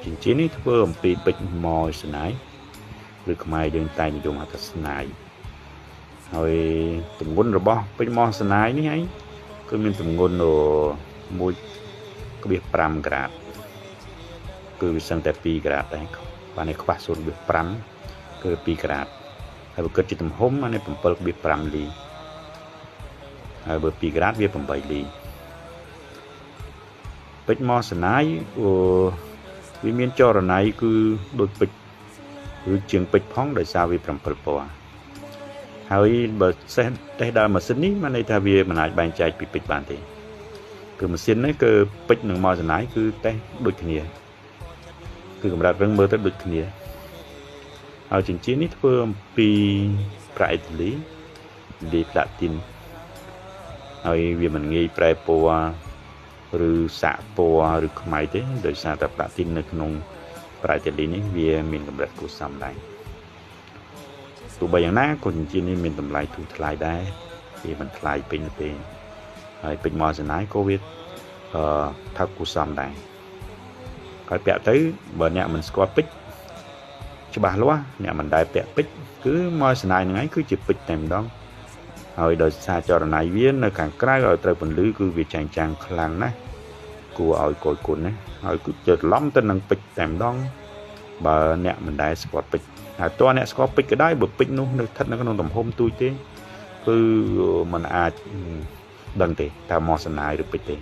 Chính chiến ấy thưa ông bị bệnh mò sân áiឬខ្មែរយើងតែងនិយមហៅថាស្នាយហើយទម្ងន់របស់ពេជ្រម៉ោះស្នាយនេះឯងគឺមានទម្ងន់1.5 ក្រាតគឺវាសឹងតែ2ក្រាតដែរបាននេះខ្វះ 0.5 គឺ2ក្រាតហើយបើគិតជាទំហំអានេះ 7.5 លីហើយបើ2ក្រាតវា 8 លីពេជ្រម៉ោះស្នាយវាមានចរណៃគឺដូចពេជ្រឬជាងពេជ្រផងដោយសារវា7ពណ៌ហើយបើសេះតេស្តដល់ម៉ាស៊ីននេះមានន័យថាវាមិនអាចបែងចែកពីពេជ្របានទេគឺម៉ាស៊ីននេះគឺពេជ្រនិងម៉ោសណាយគឺតេស្តដូចគ្នាគឺកម្រិតរឹងមើលទៅដូចគ្នាហើយចិញ្ចៀននេះធ្វើអំពីប្រាក់អ៊ីតាលីលាយផ្លាទីនហើយវាមិនងាយប្រែពណ៌ឬសាកពណ៌ឬខ្មៅទេដោយសារតែផ្លាទីននៅក្នុងប្រាក់អ៊ីតាលីនេះវាមានកម្រិតគួរសមដែរទោះបីយ៉ាងណាក៏ចិញ្ចៀននេះមានតម្លៃធូរថ្លៃដែរវាមិនថ្លៃពេញទេហើយពេជ្រម៉ោសណាយក៏វាថោកគួរសមដែរហើយពាក់ទៅបើអ្នកមិនស្គាល់ពេជ្រច្បាស់លាស់អ្នកមិនដែលពាក់ពេជ្រគឺម៉ោសណាយហ្នឹងឯងគឺជាពេជ្រតែម្ដងហើយដោយសារចរណៃវានៅខាងក្រៅឲ្យត្រូវពន្លឺគឺវាចែងចាំងខ្លាំងណាស់គួរឲ្យគយគន់ណាហើយគឺច្រឡំទៅនឹងពេជ្រតែម្ដងបើអ្នកមិនដែលស្គាល់ពេជ្រហើយតើអ្នកស្គាល់ពេជ្រក៏ដោយបើពេជ្រនោះនៅស្ថិតនៅក្នុងទំហំទូចទេគឺมันអាចដឹងទេតើម៉ោសណាយឬពេជ្រទេ